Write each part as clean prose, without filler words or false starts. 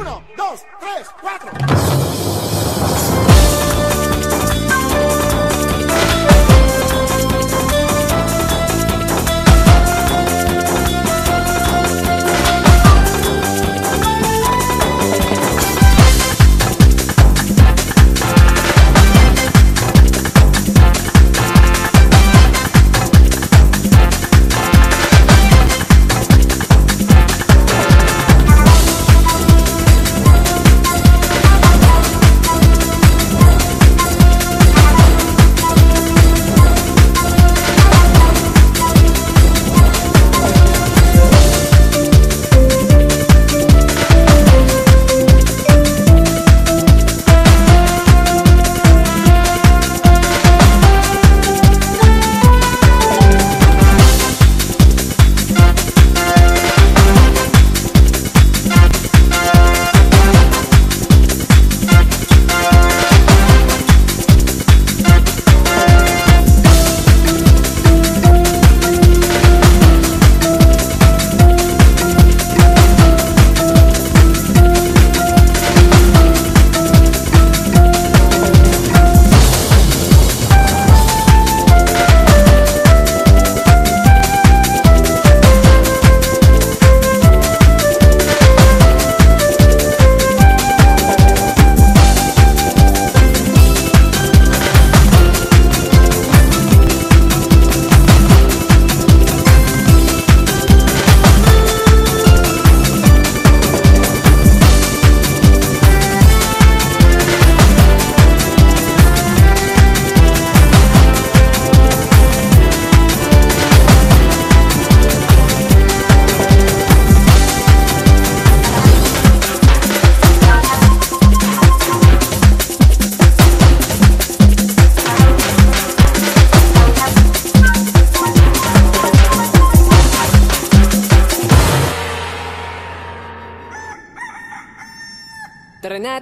1, 2, 3, 4.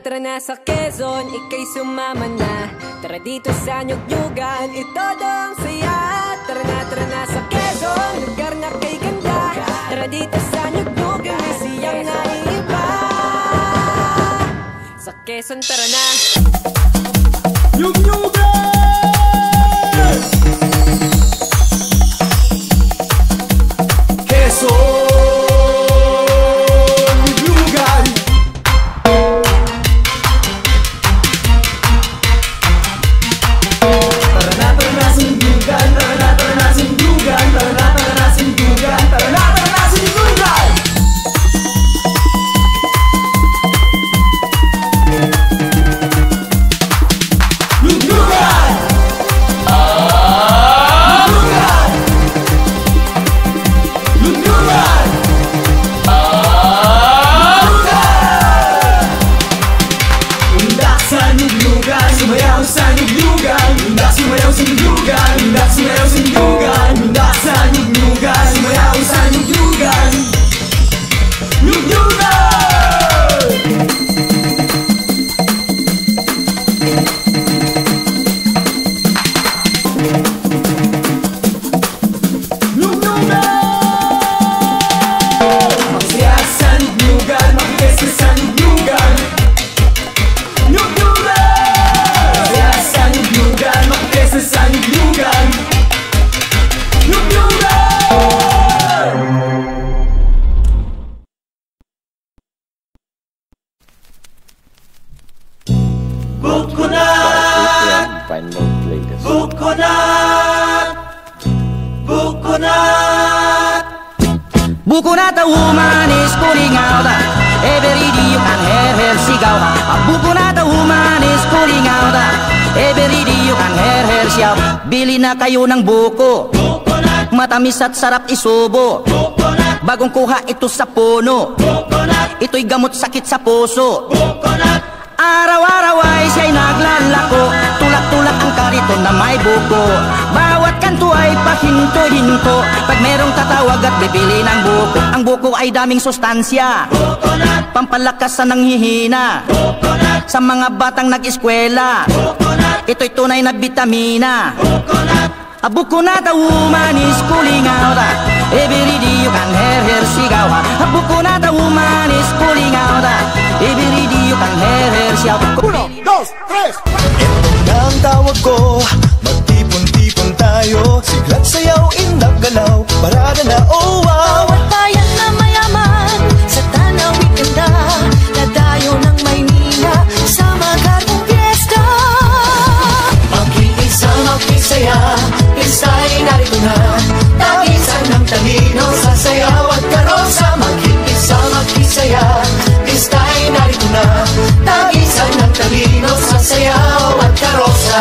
Tara na sa Quezon, ika'y sumama na. Tara dito sa Nyug-Nyugan, ito dong saya. Tara na sa Quezon, lugar na kay ganda. Tara dito sa Nyug-Nyugan, may siyang naiiba. Sa Quezon, tara na. Nyug-Nyugan! Quezon! Bukunat, a woman is pulling out. Every day you can hear her sigaw. Bukunat, a woman is pulling out. Every day you can hear her shout. Bili na kayo ng buko, matamis at sarap isubo. Bagong kuha ito sa puno, ito'y gamot sakit sa puso. Araw-araw ay siya'y naglalako, tulak-tulak ang kariton na may buko. Bawat kanto ay pahinto-hinto, pag merong tatawag at bibili ng buko. Ang buko ay daming sustansya, pampalakas sa nanghihina, sa mga batang nag-eskwela. Ito'y tunay na bitamina. A bukunat, a woman is pulling out. Every day you can hear her sigaw. A bukunat, a woman is pulling out. Every you can hear siya. 1, 2, 3. Ito na ang tawag ko, magtipon-tipon tayo, siglat sayaw, indak galaw, parada na oh wow. Bawat bayan na mayaman, sa tanawin ganda, nadayo ng Maynila, sa magarbong piyesta. Magkiisa, magkisaya, pista'y narito na, tagisan ng talino, sa sayaw at karosa. Magkiisa, magkisaya, pista'y narito na, tagisan ng talino, sa sayaw at karosa.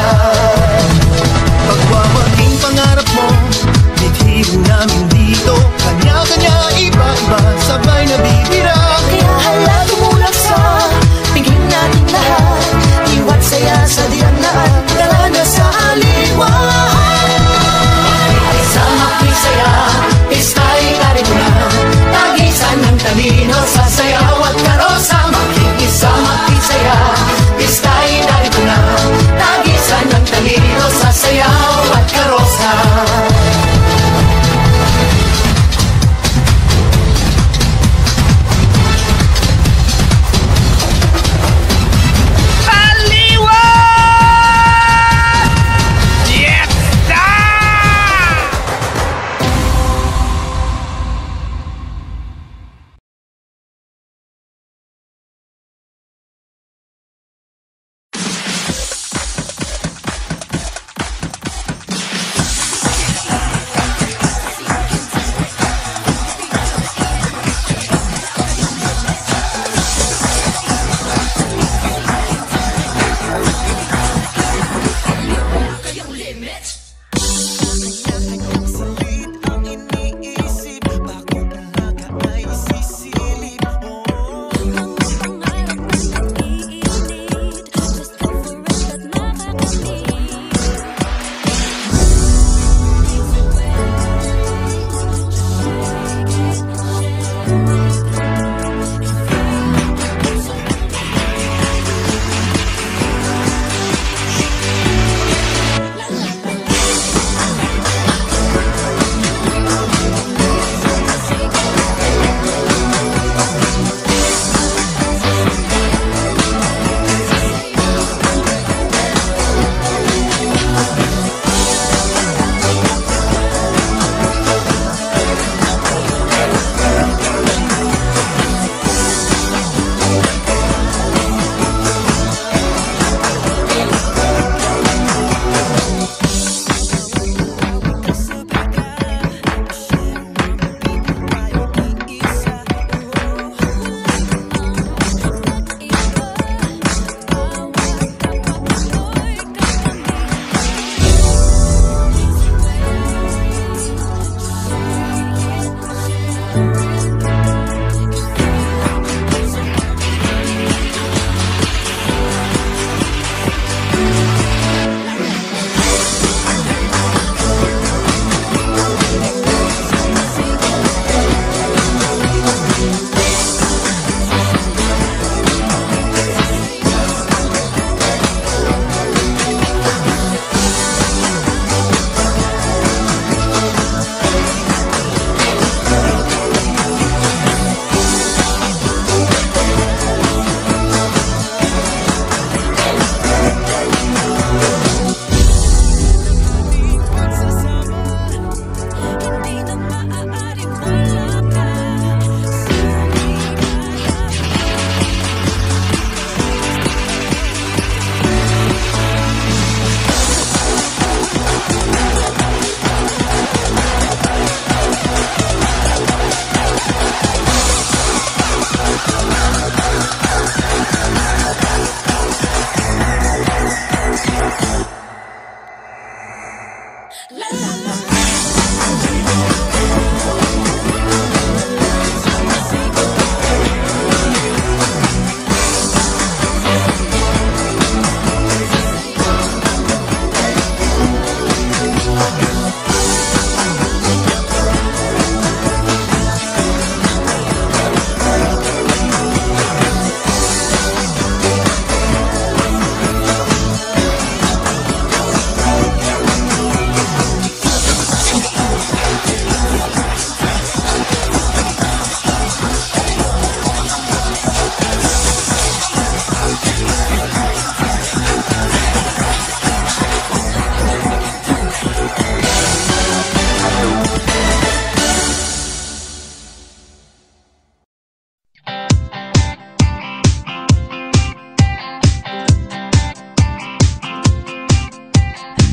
Pagwawaging pangarap mo, bithirin namin dito, kanya-kanya, iba-iba, sabay na bibira. Kaya hala tumulak sa piging natin lahat, iwat saya sa diyanaan, tara na sa aliwan. Magkiisa, magkisaya, pista'y narito na, tagisan ng talino, sa sayaw at karosa. Magkiisa, magkisaya, pista'y narito na, tagisan ng talino,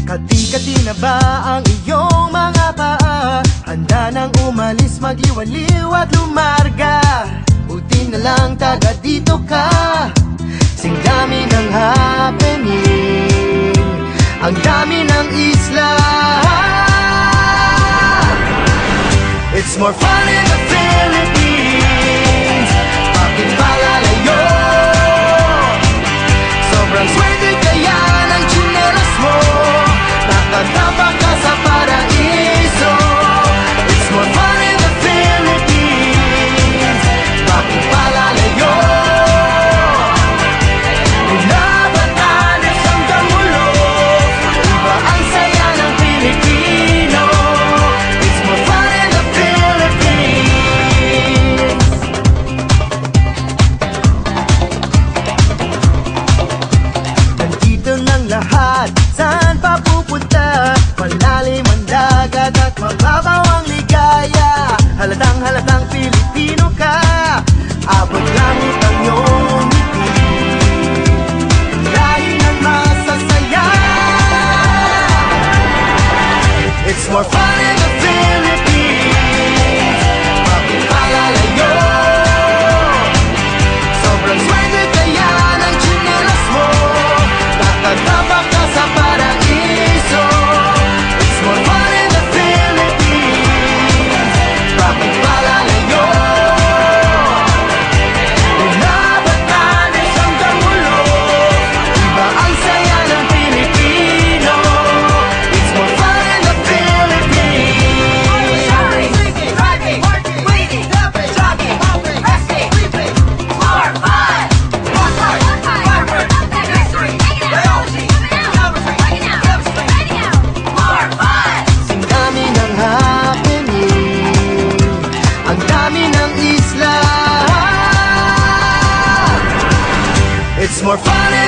Kati-kati na ba ang iyong mga paa? Handa nang umalis, magliwaliw at lumarga. Buti na lang taga dito ka. Sing dami ng happening, ang dami ng isla. It's more fun in the Philippines. Bakit palalayo? Sobrang swerte kaya ng tsinelas mo. Nakatapak ka sa paraiso. It's more fun in the Philippines. Bakit palalayo? Mula Batanes hanggang Mulog, iba ang saya ng Pilipino. It's more fun in the Philippines. Nandito ng lahat, saan pa pupunta? Malalim ang dagat at mababaw ang ligaya. Halatang Pilipino ka, abot langit ang iyong ngiti. Lahi ng masasaya. It's more fun in the Philippines. Bakit palalayo? Sobrang swerte kaya ng tsinelas mo. Nakatapak ka sa paraiso. It's more fun in the Philippines. Bakit palalayo? Mula Batanes hanggang Mulog, iba ang saya ng Pilipino. It's more fun in the Philippines. Shopping, driving, waiting, jogging, resting, sleeping. More fun! More fun! Forward, history, biology, geometry, chemistry. More fun! Sing dami ng happening, ang dami ng isla. It's more fun in